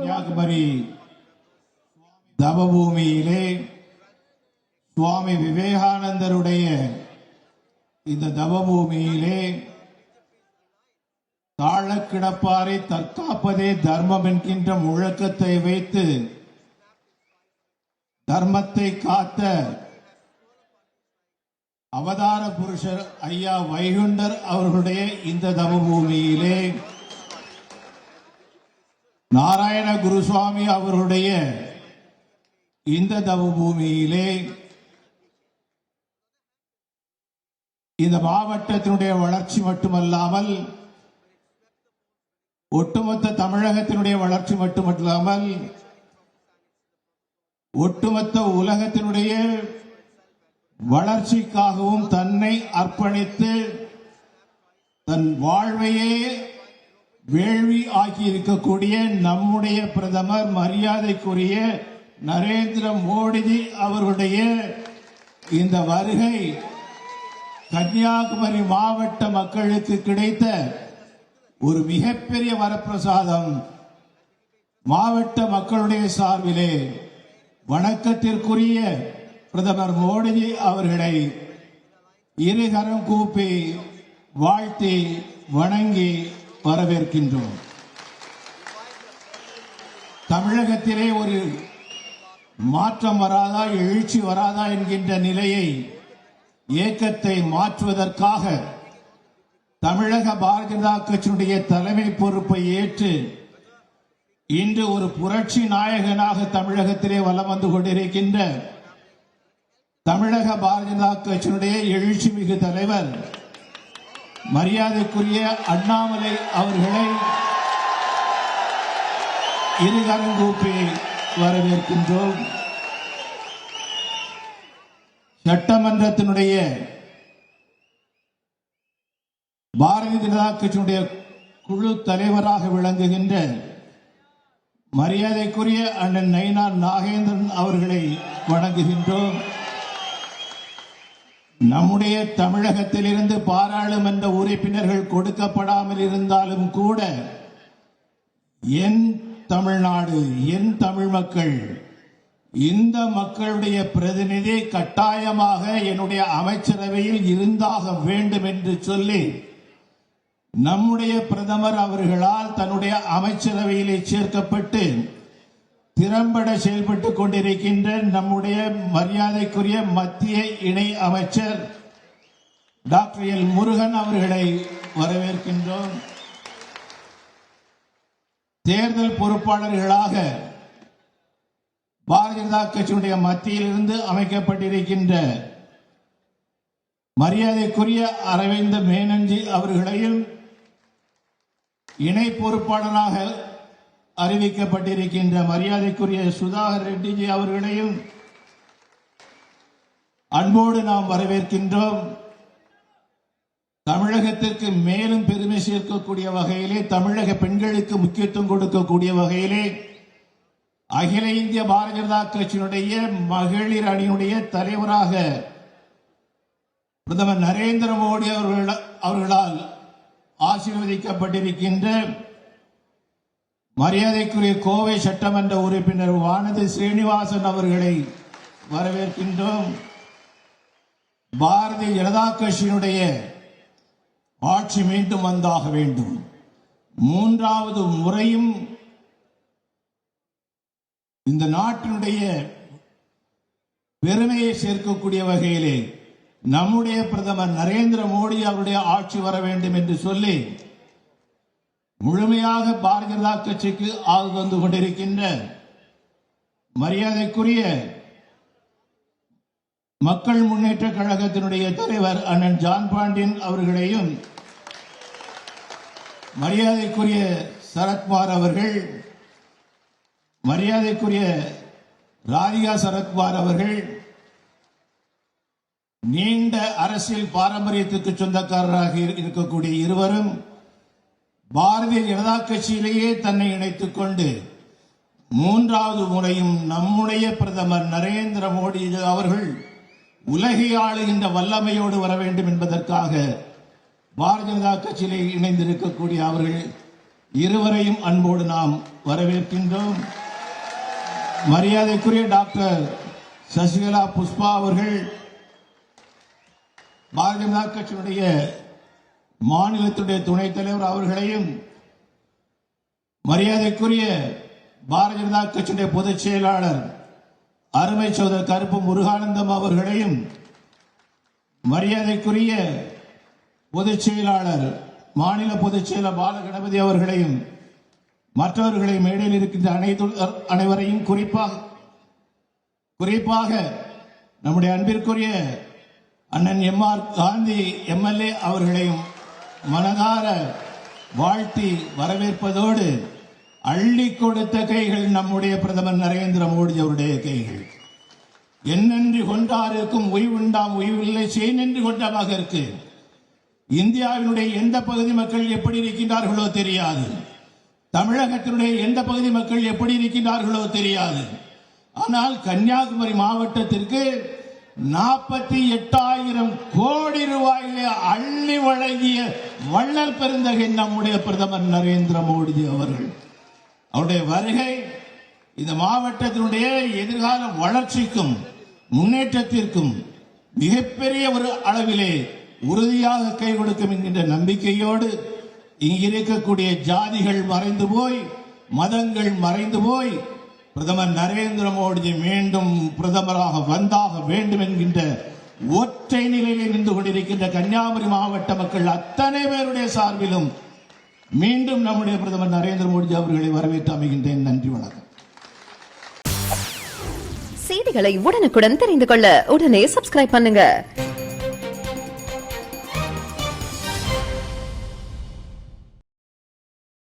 கன்னியாகுமரி தவபூமியிலே சுவாமி விவேகானந்தருடைய இந்த தவபூமியிலே தாழ கிடப்பாரை தற்காப்பதே தர்மம் என்கின்ற முழக்கத்தை வைத்து தர்மத்தை காத்த அவதார புருஷர் ஐயா வைகுண்டர் அவர்களுடைய இந்த தவபூமியிலே நாராயண குருசுவாமி அவர்களுடைய இந்த தவபூமியிலே இந்த மாவட்டத்தினுடைய வளர்ச்சி மட்டுமல்லாமல் ஒட்டுமொத்த தமிழகத்தினுடைய வளர்ச்சி மட்டுமல்லாமல் ஒட்டுமொத்த உலகத்தினுடைய வளர்ச்சிக்காகவும் தன்னை அர்ப்பணித்து தன் வாழ்வையே வேள்வி ஆக்கி இருக்கக்கூடிய நம்முடைய பிரதமர் மரியாதைக்குரிய நரேந்திர மோடிஜி அவர்களுடைய இந்த வருகை கன்னியாகுமரி மாவட்ட மக்களுக்கு கிடைத்த ஒரு மிகப்பெரிய வரப்பிரசாதம். மாவட்ட மக்களுடைய சார்பிலே வணக்கத்திற்குரிய பிரதமர் மோடிஜி அவர்களை இருகரம் கூப்பி வாழ்த்தி வணங்கி வரவேற்கின்றோம். தமிழகத்திலே ஒரு மாற்றம் வராதா, எழுச்சி வராதா என்கின்ற நிலையை, ஏக்கத்தை மாற்றுவதற்காக தமிழக பாரதிய ஜனதா கட்சியினுடைய தலைமை பொறுப்பை ஏற்று இன்று ஒரு புரட்சி நாயகனாக தமிழகத்திலே வலம் வந்து கொண்டிருக்கின்ற தமிழக பாரதிய ஜனதா கட்சியினுடைய எழுச்சி மிகு தலைவர் மரியாதைக்குரிய அண்ணாமலை அவர்களை இருகரம் கூப்பி வரவேற்கின்றோம். சட்டமன்றத்தினுடைய பாரதிய ஜனதா கட்சியினுடைய குழு தலைவராக விளங்குகின்ற மரியாதைக்குரிய அண்ணன் நயினார் நாகேந்திரன் அவர்களை வணங்குகின்றோம். நம்முடைய தமிழகத்திலிருந்து பாராளுமன்ற உறுப்பினர்கள் கொடுக்கப்படாமல் இருந்தாலும் கூட என் தமிழ்நாடு, என் தமிழ் மக்கள், இந்த மக்களுடைய பிரதிநிதி கட்டாயமாக என்னுடைய அமைச்சரவையில் இருந்தாக வேண்டும் என்று சொல்லி நம்முடைய பிரதமர் அவர்களால் தன்னுடைய அமைச்சரவையிலே சேர்க்கப்பட்டு திறம்பட செயல்பட்டுக் கொண்டிருக்கின்ற நம்முடைய மரியாதைக்குரிய மத்திய இணை அமைச்சர் டாக்டர் எல் முருகன் அவர்களை வரவேற்கின்றோம். தேர்தல் பொறுப்பாளர்களாக பாரதிய ஜனதா கட்சியுடைய மத்தியிலிருந்து அமைக்கப்பட்டிருக்கின்ற மரியாதைக்குரிய அரவிந்த் மேனன்ஜி அவர்களையும் இணை பொறுப்பாளராக அறிவிக்கப்பட்டிருக்கின்ற மரியாதைக்குரிய சுதாகர் ரெட்டிஜி அவர்களையும் அன்போடு நாம் வரவேற்கின்றோம். தமிழகத்திற்கு மேலும் பெருமை சேர்க்கக்கூடிய வகையிலே, தமிழக பெண்களுக்கு முக்கியத்துவம் கொடுக்கக்கூடிய வகையிலே அகில இந்திய பாரதிய ஜனதா கட்சியினுடைய மகளிர் அணியினுடைய தலைவராக பிரதமர் நரேந்திர மோடி அவர்களால் ஆசீர்வதிக்கப்பட்டிருக்கின்ற மரியாதைக்குரிய கோவை சட்டமன்ற உறுப்பினர் வானதி ஸ்ரீனிவாசன் அவர்களை வரவேற்கின்றோம். பாரதிய ஜனதா கட்சியினுடைய ஆட்சி மீண்டும் வந்தாக வேண்டும். மூன்றாவது முறையும் இந்த நாட்டினுடைய பெருமையை சேர்க்கக்கூடிய வகையிலே நம்முடைய பிரதமர் நரேந்திர மோடி அவருடைய ஆட்சி வர வேண்டும் என்று சொல்லி முழுமையாக பாரதிய ஜனதா கட்சிக்கு ஆள் வந்து கொண்டிருக்கின்ற மரியாதைக்குரிய மக்கள் முன்னேற்ற கழகத்தினுடைய தலைவர் அண்ணன் ஜான் பாண்டியன் அவர்களையும், மரியாதைக்குரிய சரத்குமார் அவர்கள், மரியாதைக்குரிய ராதிகா சரத்குமார் அவர்கள் நீண்ட அரசியல் பாரம்பரியத்துக்கு சொந்தக்காரராக இருக்கக்கூடிய இருவரும் பாரதிய ஜனதா கட்சியிலேயே தன்னை இணைத்துக் கொண்டு மூன்றாவது முறையும் நம்முடைய பிரதமர் நரேந்திர மோடி அவர்கள் உலகை ஆளுகின்ற வல்லமையோடு வர வேண்டும் என்பதற்காக பாரதிய ஜனதா கட்சியிலே இணைந்திருக்கக்கூடிய அவர்கள் இருவரையும் அன்போடு நாம் வரவேற்கின்றோம். மரியாதைக்குரிய டாக்டர் சசிகலா புஷ்பா அவர்கள் பாரதிய ஜனதா கட்சியினுடைய மாநிலத்துடைய துணைத் தலைவர் அவர்களையும், மரியாதைக்குரிய பாரதிய ஜனதா கட்சியுடைய பொதுச் செயலாளர் அருமை சோதர் கருப்பு முருகானந்தம் அவர்களையும், மரியாதைக்குரிய பொதுச் செயலாளர் மாநில பொதுச் செயலர் பாலகணபதி அவர்களையும், மற்றவர்களையும் மேடையில் இருக்கின்ற அனைவரையும் குறிப்பாக நம்முடைய அன்பிற்குரிய அண்ணன் எம்.ஆர். காந்தி எம்எல்ஏ அவர்களையும் மனதார வாழ்த்தி வரவேற்பதோடு, அள்ளி கொடுத்த கைகள் நம்முடைய பிரதமர் நரேந்திர மோடி அவருடைய கைகள். என்னென்று கொண்டாருக்கும் உய்வுண்டாம் உய்வில்லை செய்நென்று கொண்டமாக இருக்கு. இந்தியாவினுடைய எந்த பகுதி மக்கள் எப்படி இருக்கின்றார்களோ தெரியாது, தமிழகத்தினுடைய எந்த பகுதி மக்கள் எப்படி இருக்கின்றார்களோ தெரியாது. ஆனால் கன்னியாகுமரி மாவட்டத்திற்கு 48,000 கோடி ரூபாயிலே அள்ளி வழங்கிய வள்ளல் பெருந்தகை நம்முடைய பிரதமர் நரேந்திர மோடி அவர்கள். அவருடைய வருகை இந்த மாவட்டத்தினுடைய எதிர்கால வளர்ச்சிக்கும் முன்னேற்றத்திற்கும் மிகப்பெரிய ஒரு அளவிலே உறுதியாக கை கொடுக்கும் என்கின்ற நம்பிக்கையோடு, இங்கு இருக்கக்கூடிய ஜாதிகள் மறைந்து போய், மதங்கள் மறைந்து போய், பிரதமர் நரேந்திர மோடி மீண்டும் பிரதமராக வந்தாக வேண்டும் என்கின்ற ஒற்றை நிலையில் நின்று கொண்டிருக்கின்ற கன்னியாகுமரி மாவட்ட மக்கள் அத்தனை பேருடைய சார்பிலும் மீண்டும் நம்முடைய பிரதமர் நரேந்திர மோடி அவர்களை வரவேற்று அமைகின்றேன். நன்றி, வணக்கம். செய்திகளை உடனுக்குடன் தெரிந்து கொள்ள உடனே சப்ஸ்கிரைப் பண்ணுங்க.